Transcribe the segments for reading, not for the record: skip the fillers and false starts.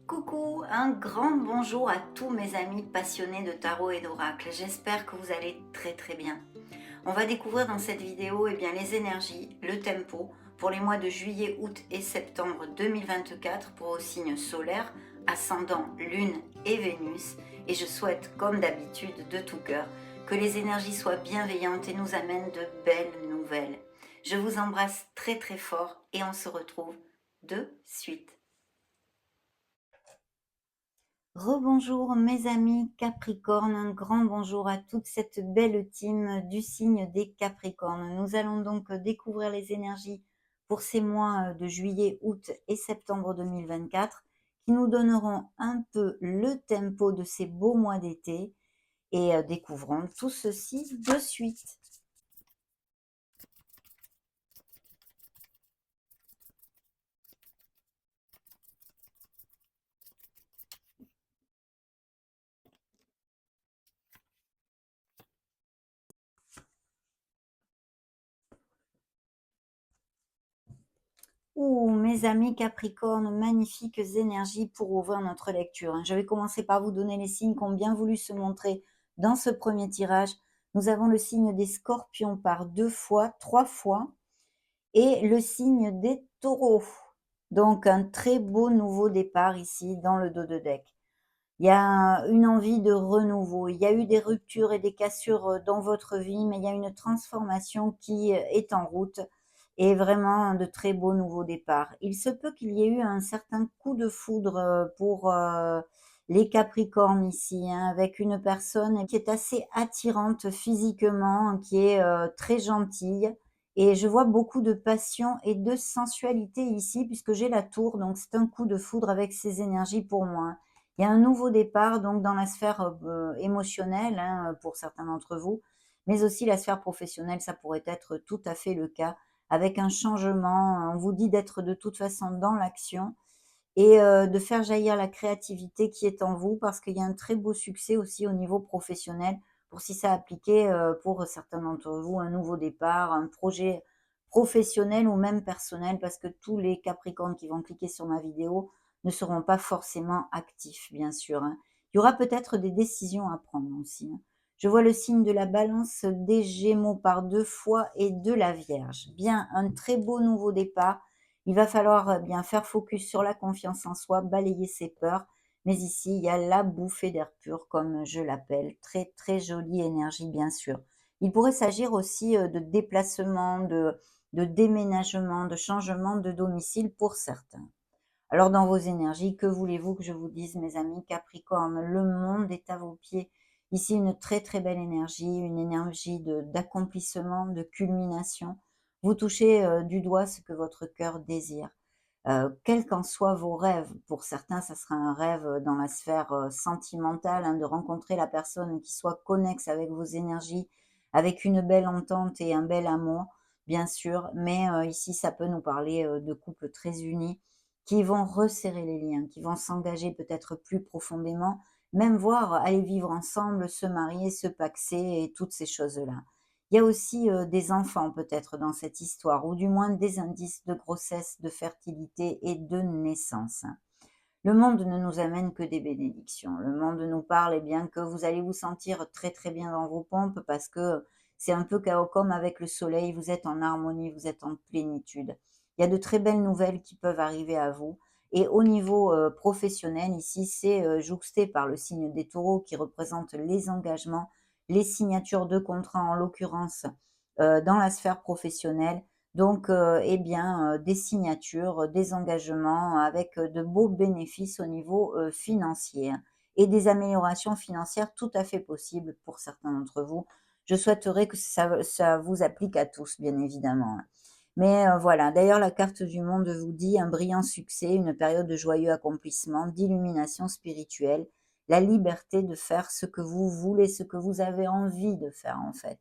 Coucou, un grand bonjour à tous mes amis passionnés de tarot et d'oracle. J'espère que vous allez très bien. On va découvrir dans cette vidéo les énergies, le tempo pour les mois de juillet, août et septembre 2024 pour vos signes solaires, ascendant, lune et Vénus. Et je souhaite, comme d'habitude, de tout cœur, que les énergies soient bienveillantes et nous amènent de belles nouvelles. Je vous embrasse très fort et on se retrouve de suite. Rebonjour mes amis Capricorne, un grand bonjour à toute cette belle team du signe des Capricornes. Nous allons donc découvrir les énergies pour ces mois de juillet, août et septembre 2024 qui nous donneront un peu le tempo de ces beaux mois d'été et découvrons tout ceci de suite. Ouh, mes amis Capricorne, magnifiques énergies pour ouvrir notre lecture. Je vais commencer par vous donner les signes qui ont bien voulu se montrer dans ce premier tirage. Nous avons le signe des Scorpions par 2 fois, 3 fois, et le signe des Taureaux. Donc un très beau nouveau départ ici dans le dos de deck. Il y a une envie de renouveau. Il y a eu des ruptures et des cassures dans votre vie, mais il y a une transformation qui est en route et vraiment de très beaux nouveaux départs. Il se peut qu'il y ait eu un certain coup de foudre pour les Capricornes ici, avec une personne qui est assez attirante physiquement, qui est très gentille. Et je vois beaucoup de passion et de sensualité ici, puisque j'ai la tour, donc c'est un coup de foudre avec ces énergies pour moi. Il y a un nouveau départ donc dans la sphère émotionnelle pour certains d'entre vous, mais aussi la sphère professionnelle, ça pourrait être tout à fait le cas, avec un changement. On vous dit d'être de toute façon dans l'action et de faire jaillir la créativité qui est en vous, parce qu'il y a un très beau succès aussi au niveau professionnel, pour si ça appliquait pour certains d'entre vous, un nouveau départ, un projet professionnel ou même personnel, parce que tous les Capricornes qui vont cliquer sur ma vidéo ne seront pas forcément actifs, bien sûr. Il y aura peut-être des décisions à prendre aussi. Je vois le signe de la Balance, des Gémeaux par 2 fois et de la Vierge. Bien, un très beau nouveau départ. Il va falloir bien faire focus sur la confiance en soi, balayer ses peurs. Mais ici, il y a la bouffée d'air pur, comme je l'appelle. Très jolie énergie, bien sûr. Il pourrait s'agir aussi de déplacement, de déménagement, de changement de domicile pour certains. Alors dans vos énergies, que voulez-vous que je vous dise, mes amis Capricorne? Le monde est à vos pieds. Ici, une très belle énergie, une énergie d'accomplissement, de culmination. Vous touchez du doigt ce que votre cœur désire. Quels qu'en soient vos rêves, pour certains, ça sera un rêve dans la sphère sentimentale, de rencontrer la personne qui soit connexe avec vos énergies, avec une belle entente et un bel amour, bien sûr. Mais ici, ça peut nous parler de couples très unis qui vont resserrer les liens, qui vont s'engager peut-être plus profondément, même voir aller vivre ensemble, se marier, se paxer et toutes ces choses-là. Il y a aussi des enfants peut-être dans cette histoire, ou du moins des indices de grossesse, de fertilité et de naissance. Le monde ne nous amène que des bénédictions. Le monde nous parle bien que vous allez vous sentir très bien dans vos pompes, parce que c'est un peu comme avec le soleil, vous êtes en harmonie, vous êtes en plénitude. Il y a de très belles nouvelles qui peuvent arriver à vous. Et au niveau professionnel, ici, c'est jouxté par le signe des taureaux qui représente les engagements, les signatures de contrats en l'occurrence dans la sphère professionnelle. Donc, des signatures, des engagements avec de beaux bénéfices au niveau financier, et des améliorations financières tout à fait possibles pour certains d'entre vous. Je souhaiterais que ça vous applique à tous, bien évidemment. Mais voilà, d'ailleurs, la carte du monde vous dit un brillant succès, une période de joyeux accomplissement, d'illumination spirituelle, la liberté de faire ce que vous voulez, ce que vous avez envie de faire en fait.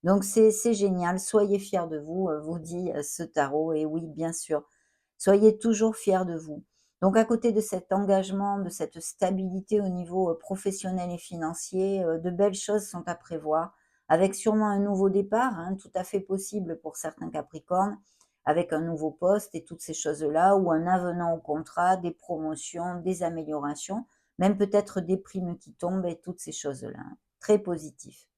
Donc c'est génial, soyez fiers de vous, vous dit ce tarot, et oui, bien sûr, soyez toujours fiers de vous. Donc à côté de cet engagement, de cette stabilité au niveau professionnel et financier, de belles choses sont à prévoir, avec sûrement un nouveau départ, tout à fait possible pour certains Capricornes, avec un nouveau poste et toutes ces choses-là, ou un avenant au contrat, des promotions, des améliorations, même peut-être des primes qui tombent et toutes ces choses-là, hein. Très positif.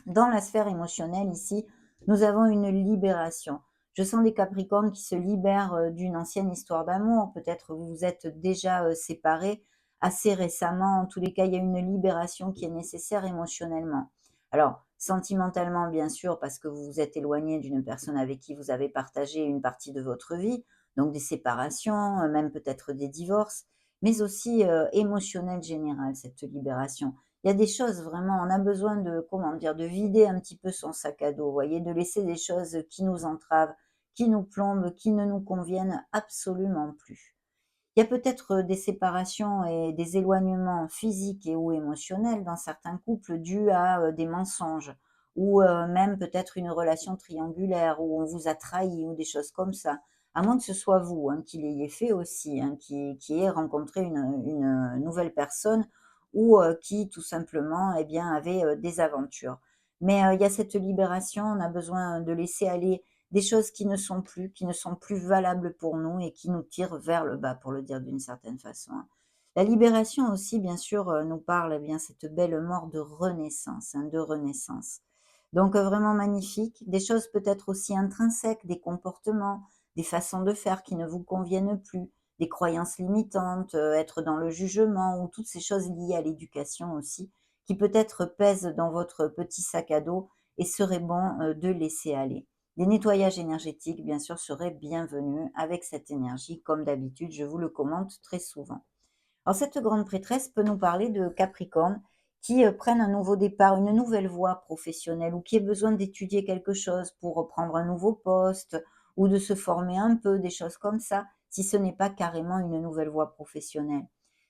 Dans la sphère émotionnelle ici, nous avons une libération. Je sens des Capricornes qui se libèrent d'une ancienne histoire d'amour. Peut-être vous vous êtes déjà séparés assez récemment. En tous les cas, il y a une libération qui est nécessaire émotionnellement. Alors, sentimentalement, bien sûr, parce que vous vous êtes éloigné d'une personne avec qui vous avez partagé une partie de votre vie, donc des séparations, même peut-être des divorces, mais aussi émotionnelle générale, cette libération. Il y a des choses vraiment, on a besoin de, comment dire, de vider un petit peu son sac à dos, vous voyez, de laisser des choses qui nous entravent, qui nous plombent, qui ne nous conviennent absolument plus. Il y a peut-être des séparations et des éloignements physiques et ou émotionnels dans certains couples dus à des mensonges ou même peut-être une relation triangulaire où on vous a trahi ou des choses comme ça. À moins que ce soit vous hein, qui l'ayez fait aussi, hein, qui ait rencontré une nouvelle personne ou qui tout simplement eh bien, avait des aventures. Mais il y a cette libération, on a besoin de laisser aller des choses qui ne sont plus valables pour nous et qui nous tirent vers le bas, pour le dire d'une certaine façon, hein. La libération aussi, bien sûr, nous parle, eh bien, cette belle mort de renaissance, hein, de renaissance. Donc, vraiment magnifique. Des choses peut-être aussi intrinsèques, des comportements, des façons de faire qui ne vous conviennent plus, des croyances limitantes, être dans le jugement ou toutes ces choses liées à l'éducation aussi, qui peut-être pèsent dans votre petit sac à dos et serait bon, de laisser aller. Des nettoyages énergétiques, bien sûr, seraient bienvenus avec cette énergie, comme d'habitude, je vous le commente très souvent. Alors, cette grande prêtresse peut nous parler de Capricorne qui prennent un nouveau départ, une nouvelle voie professionnelle ou qui aient besoin d'étudier quelque chose pour reprendre un nouveau poste ou de se former un peu, des choses comme ça, si ce n'est pas carrément une nouvelle voie professionnelle.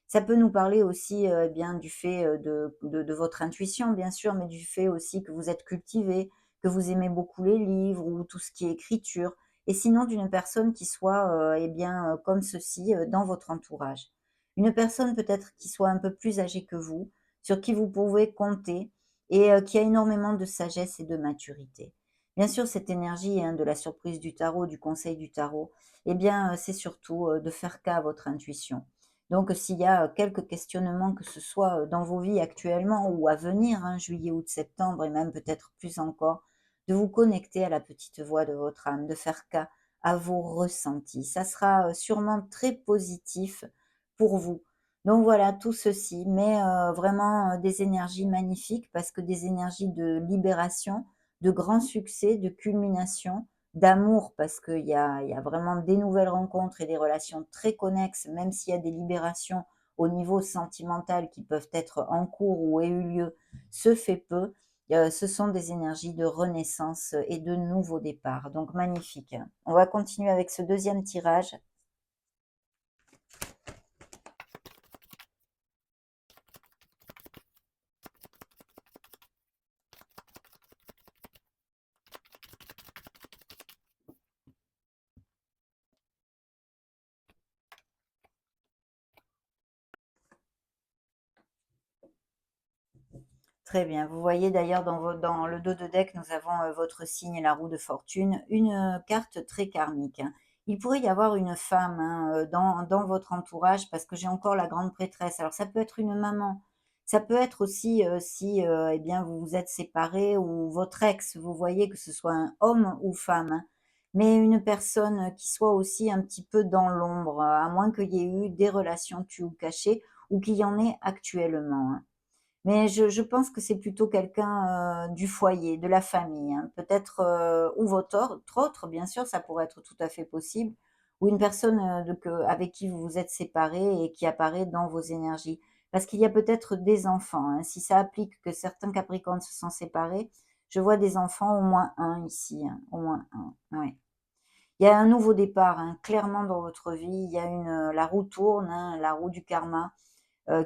Ça peut nous parler aussi eh bien, du fait de votre intuition, bien sûr, mais du fait aussi que vous êtes cultivé, que vous aimez beaucoup les livres ou tout ce qui est écriture, et sinon d'une personne qui soit eh bien, comme ceci dans votre entourage. Une personne peut-être qui soit un peu plus âgée que vous, sur qui vous pouvez compter et qui a énormément de sagesse et de maturité. Bien sûr, cette énergie hein, de la surprise du tarot, du conseil du tarot, eh bien, c'est surtout de faire cas à votre intuition. Donc, s'il y a quelques questionnements, que ce soit dans vos vies actuellement ou à venir, hein, juillet, août, septembre, et même peut-être plus encore, de vous connecter à la petite voix de votre âme, de faire cas à vos ressentis. Ça sera sûrement très positif pour vous. Donc voilà, tout ceci, mais vraiment des énergies magnifiques parce que des énergies de libération, de grand succès, de culmination, d'amour parce qu'il y a vraiment des nouvelles rencontres et des relations très connexes, même s'il y a des libérations au niveau sentimental qui peuvent être en cours ou aient eu lieu, se fait peu. Ce sont des énergies de renaissance et de nouveau départ. Donc magnifique. On va continuer avec ce deuxième tirage. Très bien. Vous voyez d'ailleurs dans le dos de deck, nous avons votre signe, la roue de fortune, une carte très karmique, hein. Il pourrait y avoir une femme hein, dans votre entourage parce que j'ai encore la grande prêtresse. Alors ça peut être une maman, ça peut être aussi si eh bien, vous vous êtes séparés ou votre ex, vous voyez que ce soit un homme ou femme, hein. Mais une personne qui soit aussi un petit peu dans l'ombre, à moins qu'il y ait eu des relations tues ou cachées ou qu'il y en ait actuellement, hein. Mais je pense que c'est plutôt quelqu'un, du foyer, de la famille, hein. Peut-être, ou votre autre, bien sûr, ça pourrait être tout à fait possible, ou une personne, de que avec qui vous vous êtes séparés et qui apparaît dans vos énergies. Parce qu'il y a peut-être des enfants, hein. Si ça applique que certains Capricornes se sont séparés, je vois des enfants, au moins un ici, hein, au moins un, ouais. Il y a un nouveau départ, hein, clairement dans votre vie. Il y a la roue tourne, hein, la roue du karma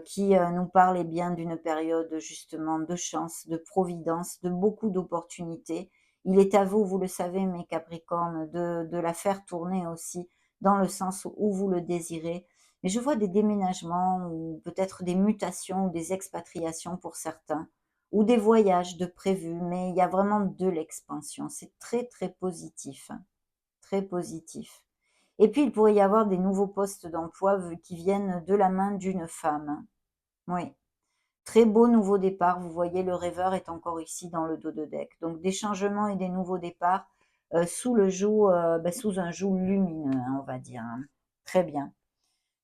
qui nous parle eh bien d'une période justement de chance, de providence, de beaucoup d'opportunités. Il est à vous, vous le savez, mes Capricornes, de la faire tourner aussi dans le sens où vous le désirez. Mais je vois des déménagements ou peut-être des mutations ou des expatriations pour certains, ou des voyages de prévus, mais il y a vraiment de l'expansion. C'est très, très positif, hein, très positif. Et puis, il pourrait y avoir des nouveaux postes d'emploi qui viennent de la main d'une femme. Oui. Très beau nouveau départ. Vous voyez, le rêveur est encore ici dans le dos de deck. Donc, des changements et des nouveaux départs sous un joug lumineux, hein, on va dire, hein. Très bien.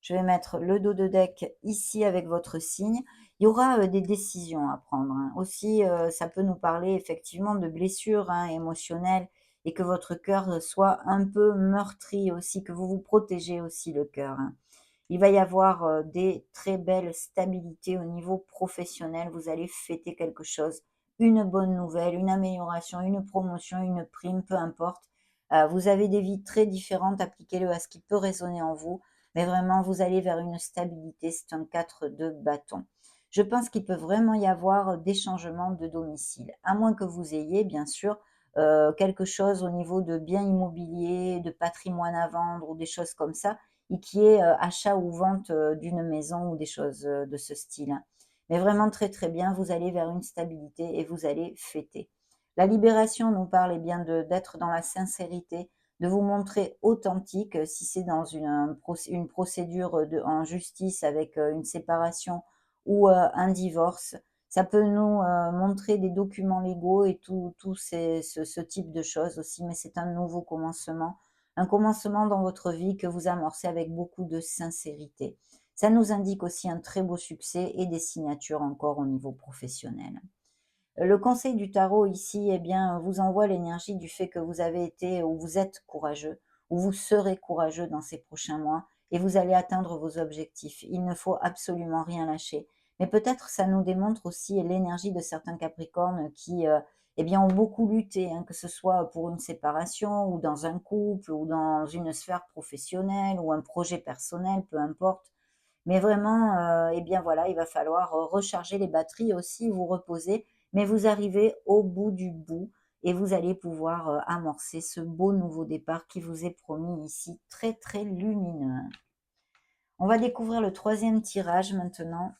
Je vais mettre le dos de deck ici avec votre signe. Il y aura des décisions à prendre, hein. Aussi, ça peut nous parler effectivement de blessures, hein, émotionnelles, et que votre cœur soit un peu meurtri aussi, que vous vous protégez aussi le cœur, hein. Il va y avoir des très belles stabilités au niveau professionnel. Vous allez fêter quelque chose, une bonne nouvelle, une amélioration, une promotion, une prime, peu importe. Vous avez des vies très différentes, appliquez-le à ce qui peut résonner en vous, mais vraiment, vous allez vers une stabilité. C'est un 4 de bâton. Je pense qu'il peut vraiment y avoir des changements de domicile, à moins que vous ayez, bien sûr, quelque chose au niveau de biens immobiliers, de patrimoine à vendre ou des choses comme ça, et qui est achat ou vente d'une maison ou des choses de ce style, hein. Mais vraiment très très bien, vous allez vers une stabilité et vous allez fêter. La libération nous parle eh bien d'être dans la sincérité, de vous montrer authentique si c'est dans une procédure en justice avec une séparation ou un divorce. Ça peut nous montrer des documents légaux et tout ce type de choses aussi, mais c'est un commencement dans votre vie que vous amorcez avec beaucoup de sincérité. Ça nous indique aussi un très beau succès et des signatures encore au niveau professionnel. Le conseil du tarot ici, eh bien, vous envoie l'énergie du fait que vous avez été ou vous êtes courageux, ou vous serez courageux dans ces prochains mois et vous allez atteindre vos objectifs. Il ne faut absolument rien lâcher. Mais peut-être ça nous démontre aussi l'énergie de certains Capricornes qui eh bien, ont beaucoup lutté, hein, que ce soit pour une séparation ou dans un couple ou dans une sphère professionnelle ou un projet personnel, peu importe. Mais vraiment, eh bien voilà, il va falloir recharger les batteries aussi, vous reposer, mais vous arrivez au bout du bout et vous allez pouvoir amorcer ce beau nouveau départ qui vous est promis ici, très très lumineux. On va découvrir le troisième tirage maintenant.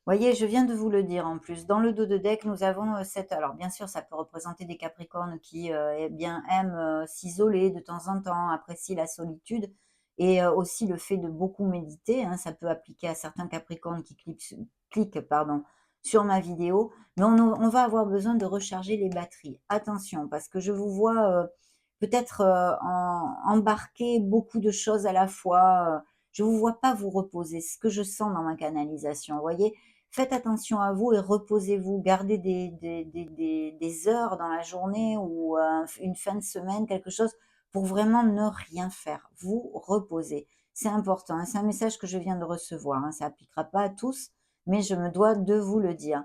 Voyez, je viens de vous le dire en plus. Dans le dos de deck, nous avons cette. Alors, bien sûr, ça peut représenter des Capricornes qui eh bien, aiment s'isoler de temps en temps, apprécient la solitude et aussi le fait de beaucoup méditer, hein. Ça peut appliquer à certains Capricornes qui cliquent pardon, sur ma vidéo. Mais on va avoir besoin de recharger les batteries. Attention, parce que je vous vois peut-être embarquer beaucoup de choses à la fois. Je ne vous vois pas vous reposer. C'est ce que je sens dans ma canalisation. Vous voyez, faites attention à vous et reposez-vous. Gardez des heures dans la journée ou une fin de semaine, quelque chose pour vraiment ne rien faire. Vous reposez. C'est important, hein. C'est un message que je viens de recevoir, hein. Ça n'appliquera pas à tous, mais je me dois de vous le dire.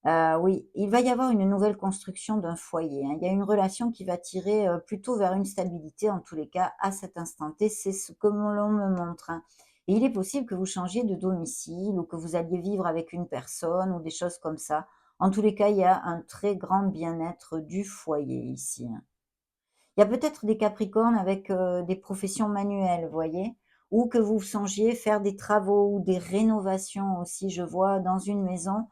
Oui, il va y avoir une nouvelle construction d'un foyer, hein. Il y a une relation qui va tirer plutôt vers une stabilité, en tous les cas, à cet instant T. C'est ce que l'on me montre, hein. Et il est possible que vous changiez de domicile ou que vous alliez vivre avec une personne ou des choses comme ça. En tous les cas, il y a un très grand bien-être du foyer ici, hein. Il y a peut-être des Capricornes avec des professions manuelles, vous voyez? Ou que vous songiez faire des travaux ou des rénovations aussi, je vois, dans une maison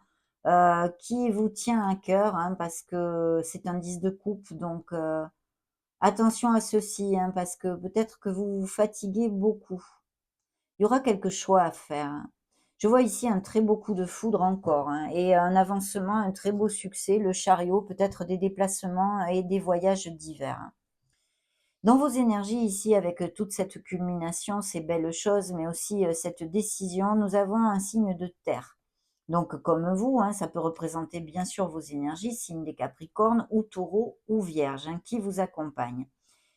qui vous tient à cœur, hein, parce que c'est un 10 de coupe, donc attention à ceci, hein, parce que peut-être que vous vous fatiguez beaucoup. Il y aura quelque choix à faire, hein. Je vois ici un très beau coup de foudre encore, hein, et un avancement, un très beau succès, le chariot, peut-être des déplacements et des voyages divers, hein. Dans vos énergies ici, avec toute cette culmination, ces belles choses, mais aussi cette décision, nous avons un signe de terre. Donc, comme vous, hein, ça peut représenter bien sûr vos énergies, signe des Capricornes ou Taureau ou Vierge, hein, qui vous accompagnent.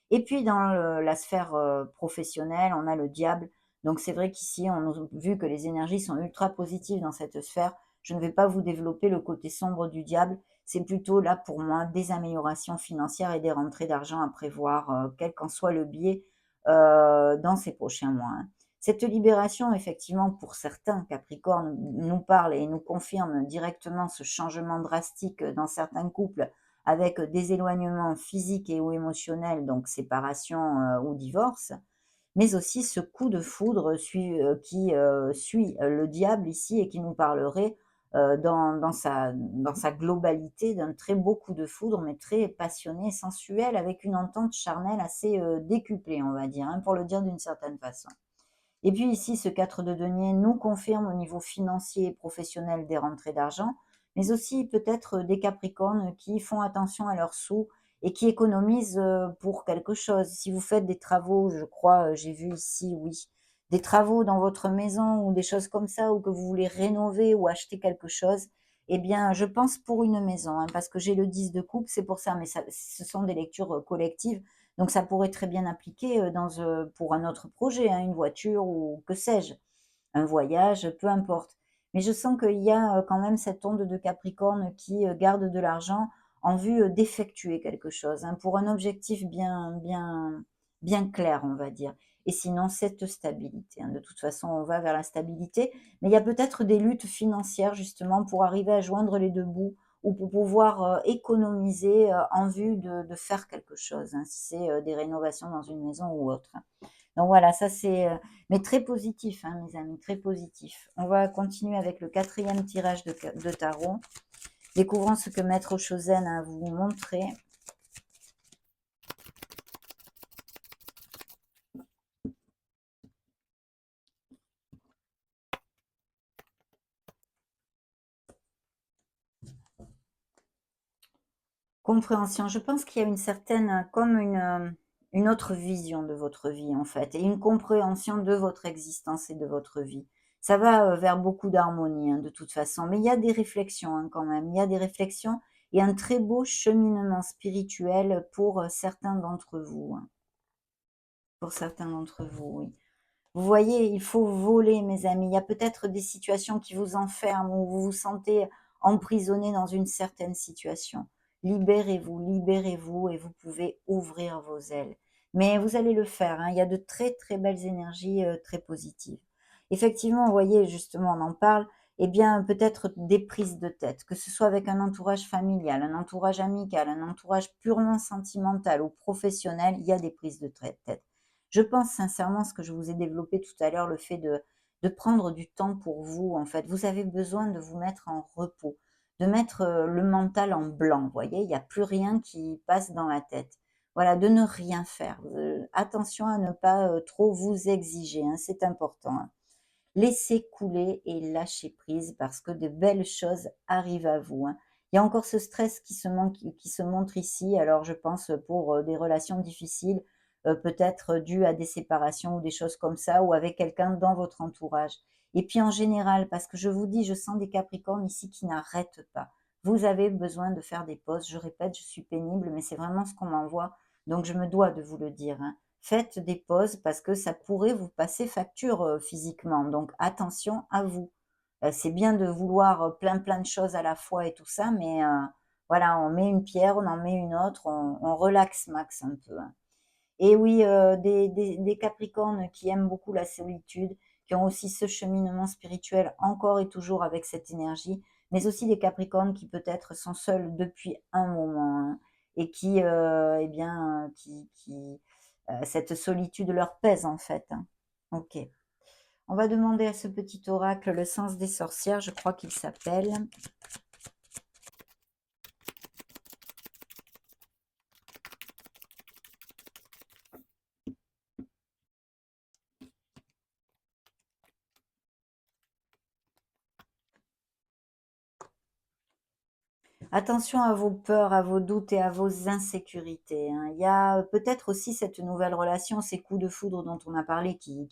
Et puis dans la sphère professionnelle, on a le diable. Donc c'est vrai qu'ici, vu que les énergies sont ultra positives dans cette sphère, je ne vais pas vous développer le côté sombre du diable. C'est plutôt là pour moi des améliorations financières et des rentrées d'argent à prévoir, quel qu'en soit le biais dans ces prochains mois, hein. Cette libération, effectivement, pour certains, Capricorne nous parle et nous confirme directement ce changement drastique dans certains couples avec des éloignements physiques et ou émotionnels, donc séparation ou divorce, mais aussi ce coup de foudre qui suit le diable ici et qui nous parlerait dans sa globalité d'un très beau coup de foudre, mais très passionné, sensuel, avec une entente charnelle assez décuplée, on va dire, hein, pour le dire d'une certaine façon. Et puis ici, ce 4 de denier nous confirme au niveau financier et professionnel des rentrées d'argent, mais aussi peut-être des Capricornes qui font attention à leurs sous et qui économisent pour quelque chose. Si vous faites des travaux, je crois, j'ai vu ici, oui, des travaux dans votre maison ou des choses comme ça, ou que vous voulez rénover ou acheter quelque chose, eh bien, je pense pour une maison, hein, parce que j'ai le 10 de coupe, c'est pour ça, mais ça, ce sont des lectures collectives. Donc ça pourrait très bien appliquer, pour un autre projet, hein, une voiture ou que sais-je, un voyage, peu importe. Mais je sens qu'il y a, quand même cette onde de Capricorne qui, garde de l'argent en vue, d'effectuer quelque chose, hein, pour un objectif bien clair, on va dire. Et sinon cette stabilité, hein. De toute façon, on va vers la stabilité, mais il y a peut-être des luttes financières justement pour arriver à joindre les 2 bouts ou pour pouvoir, économiser, en vue de faire quelque chose, hein, si c'est, des rénovations dans une maison ou autre, hein. Donc voilà, ça c'est, mais très positif, hein, mes amis, très positif. On va continuer avec le quatrième tirage de tarot. Découvrons ce que Maître Chosen a à vous montrer. Compréhension. Je pense qu'il y a une certaine, comme une autre vision de votre vie, en fait, et une compréhension de votre existence et de votre vie. Ça va, vers beaucoup d'harmonie, hein, de toute façon, mais il y a des réflexions, hein, quand même. Il y a des réflexions et un très beau cheminement spirituel pour, certains d'entre vous, hein, pour certains d'entre vous, oui. Vous voyez, il faut voler, mes amis. Il y a peut-être des situations qui vous enferment, où vous vous sentez emprisonné dans une certaine situation. Libérez-vous et vous pouvez ouvrir vos ailes. Mais vous allez le faire, hein. Il y a de très, très belles énergies, très positives. Effectivement, vous voyez, justement, on en parle, eh bien, peut-être des prises de tête, que ce soit avec un entourage familial, un entourage amical, un entourage purement sentimental ou professionnel, il y a des prises de tête. Je pense sincèrement, ce que je vous ai développé tout à l'heure, le fait de prendre du temps pour vous, en fait. Vous avez besoin de vous mettre en repos, de mettre, le mental en blanc, vous voyez? Il n'y a plus rien qui passe dans la tête. Voilà, de ne rien faire. Attention à ne pas, trop vous exiger, hein, c'est important, hein. Laissez couler et lâchez prise parce que de belles choses arrivent à vous, hein. Il y a encore ce stress qui se montre ici, alors je pense pour des relations difficiles, peut-être dues à des séparations ou des choses comme ça, ou avec quelqu'un dans votre entourage. Et puis en général, parce que je vous dis, je sens des Capricornes ici qui n'arrêtent pas. Vous avez besoin de faire des pauses. Je répète, je suis pénible, mais c'est vraiment ce qu'on m'envoie, donc je me dois de vous le dire, hein. Faites des pauses parce que ça pourrait vous passer facture, physiquement, donc attention à vous. C'est bien de vouloir, plein de choses à la fois et tout ça, mais voilà, on met une pierre, on en met une autre, on relaxe max un peu, hein. Et oui, des Capricornes qui aiment beaucoup la solitude, qui ont aussi ce cheminement spirituel encore et toujours avec cette énergie, mais aussi des Capricornes qui peut-être sont seuls depuis un moment, hein, et qui, eh bien, cette solitude leur pèse en fait, hein. OK. On va demander à ce petit oracle le sens des sorcières, je crois qu'il s'appelle. Attention à vos peurs, à vos doutes et à vos insécurités, hein. Il y a, peut-être aussi cette nouvelle relation, ces coups de foudre dont on a parlé qui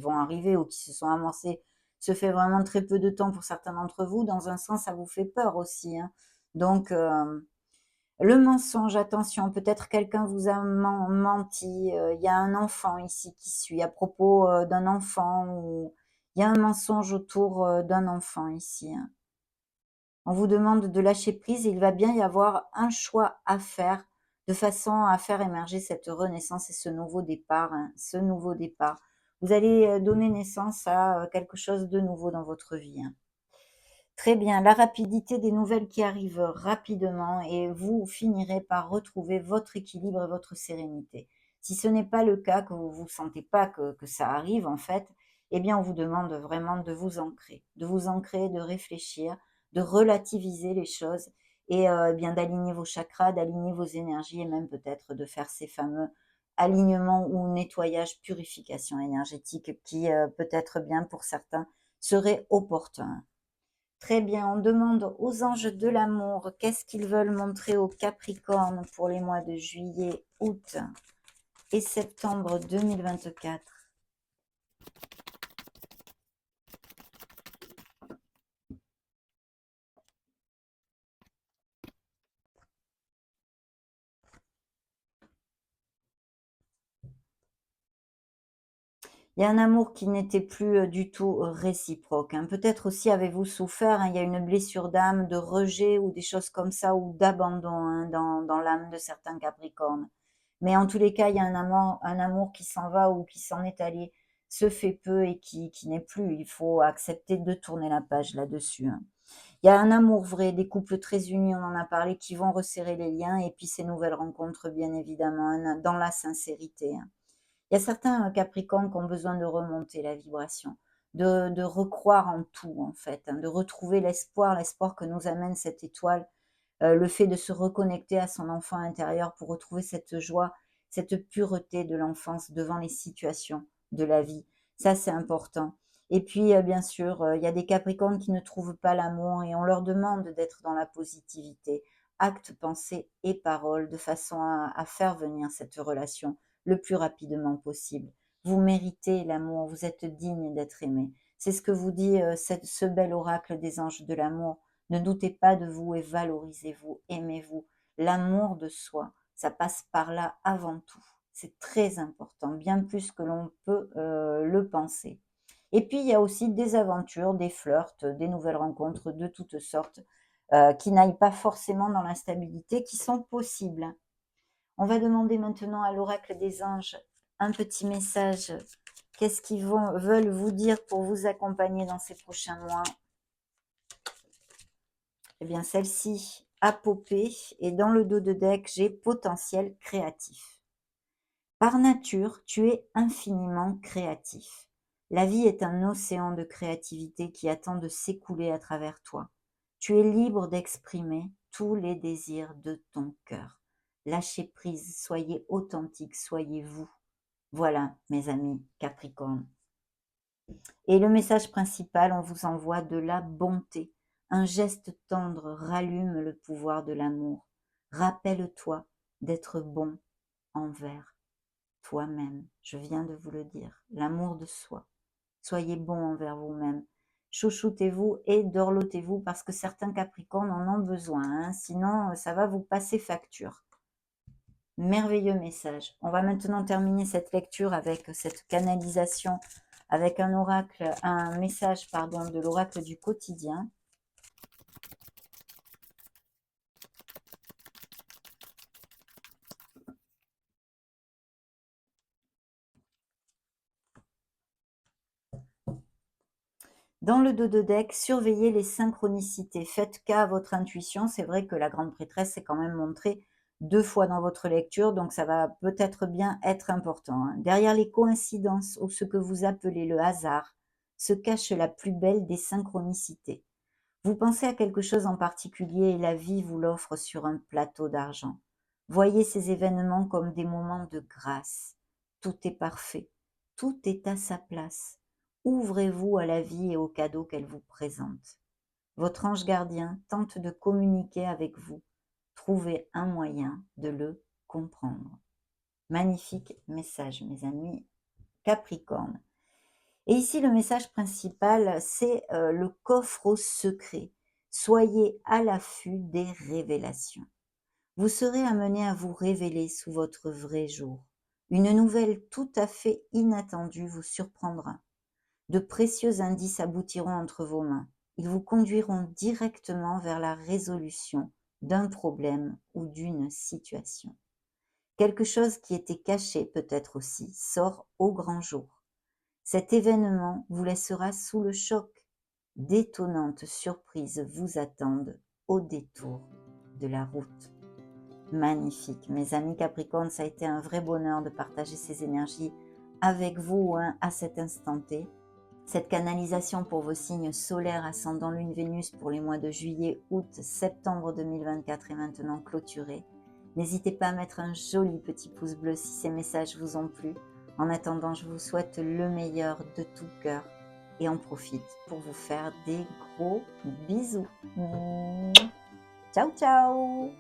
vont arriver ou qui se sont amorcés, se fait vraiment très peu de temps pour certains d'entre vous. Dans un sens, ça vous fait peur aussi, hein. Donc, le mensonge, attention, peut-être quelqu'un vous a menti, il y a un enfant ici qui suit à propos, d'un enfant, ou il y a un mensonge autour, d'un enfant ici, hein. On vous demande de lâcher prise et il va bien y avoir un choix à faire de façon à faire émerger cette renaissance et ce nouveau départ, hein, ce nouveau départ. Vous allez donner naissance à quelque chose de nouveau dans votre vie, hein. Très bien, la rapidité des nouvelles qui arrivent rapidement et vous finirez par retrouver votre équilibre et votre sérénité. Si ce n'est pas le cas, que vous ne sentez pas que ça arrive en fait, eh bien on vous demande vraiment de vous ancrer, de réfléchir, de relativiser les choses et eh bien d'aligner vos chakras, d'aligner vos énergies et même peut-être de faire ces fameux alignements ou nettoyage, purification énergétique qui peut-être bien pour certains seraient opportuns. Très bien, on demande aux anges de l'amour qu'est-ce qu'ils veulent montrer aux Capricornes pour les mois de juillet, août et septembre 2024. Il y a un amour qui n'était plus du tout réciproque, hein. Peut-être aussi avez-vous souffert, hein, il y a une blessure d'âme, de rejet ou des choses comme ça, ou d'abandon hein, dans l'âme de certains Capricornes. Mais en tous les cas, il y a un amour qui s'en va ou qui s'en est allé, se fait peu et qui n'est plus. Il faut accepter de tourner la page là-dessus, hein. Il y a un amour vrai, des couples très unis, on en a parlé, qui vont resserrer les liens et puis ces nouvelles rencontres, bien évidemment, hein, dans la sincérité, hein. Il y a certains Capricornes qui ont besoin de remonter la vibration, de recroire en tout, en fait, hein, de retrouver l'espoir que nous amène cette étoile, le fait de se reconnecter à son enfant intérieur pour retrouver cette joie, cette pureté de l'enfance devant les situations de la vie. Ça, c'est important. Et puis, bien sûr, il y a des Capricornes qui ne trouvent pas l'amour et on leur demande d'être dans la positivité, actes, pensées et paroles, de façon à faire venir cette relation le plus rapidement possible. Vous méritez l'amour, vous êtes digne d'être aimé. C'est ce que vous dit ce bel oracle des anges de l'amour. Ne doutez pas de vous et valorisez-vous, aimez-vous. L'amour de soi, ça passe par là avant tout. C'est très important, bien plus que l'on peut le penser. Et puis, il y a aussi des aventures, des flirts, des nouvelles rencontres de toutes sortes qui n'aillent pas forcément dans l'instabilité, qui sont possibles. On va demander maintenant à l'oracle des anges un petit message. Qu'est-ce qu'ils veulent vous dire pour vous accompagner dans ces prochains mois? Eh bien, celle-ci a popé et dans le dos de deck, j'ai potentiel créatif. Par nature, tu es infiniment créatif. La vie est un océan de créativité qui attend de s'écouler à travers toi. Tu es libre d'exprimer tous les désirs de ton cœur. Lâchez prise, soyez authentique, soyez vous. Voilà, mes amis Capricorne. Et le message principal, on vous envoie de la bonté. Un geste tendre rallume le pouvoir de l'amour. Rappelle-toi d'être bon envers toi-même. Je viens de vous le dire. L'amour de soi. Soyez bon envers vous-même. Chouchoutez-vous et dorlotez-vous parce que certains Capricornes en ont besoin, hein. Sinon, ça va vous passer facture. Merveilleux message. On va maintenant terminer cette lecture avec cette canalisation, avec un message pardon, de l'oracle du quotidien. Dans le dos de deck, surveillez les synchronicités. Faites cas à votre intuition. C'est vrai que la grande prêtresse s'est quand même montrée 2 fois dans votre lecture, donc ça va peut-être bien être important, hein. Derrière les coïncidences ou ce que vous appelez le hasard, se cache la plus belle des synchronicités. Vous pensez à quelque chose en particulier et la vie vous l'offre sur un plateau d'argent. Voyez ces événements comme des moments de grâce. Tout est parfait, tout est à sa place. Ouvrez-vous à la vie et aux cadeaux qu'elle vous présente. Votre ange gardien tente de communiquer avec vous. Trouvez un moyen de le comprendre. Magnifique message, mes amis Capricorne. Et ici, le message principal, c'est le coffre au secret. Soyez à l'affût des révélations. Vous serez amené à vous révéler sous votre vrai jour. Une nouvelle tout à fait inattendue vous surprendra. De précieux indices aboutiront entre vos mains. Ils vous conduiront directement vers la résolution d'un problème ou d'une situation. Quelque chose qui était caché peut-être aussi sort au grand jour. Cet événement vous laissera sous le choc. D'étonnantes surprises vous attendent au détour de la route. Magnifique. Mes amis Capricorne, ça a été un vrai bonheur de partager ces énergies avec vous à cet instant T. Cette canalisation pour vos signes solaires, ascendant Lune, Vénus pour les mois de juillet, août, septembre 2024 est maintenant clôturée. N'hésitez pas à mettre un joli petit pouce bleu si ces messages vous ont plu. En attendant, je vous souhaite le meilleur de tout cœur et en profite pour vous faire des gros bisous. Ciao, ciao!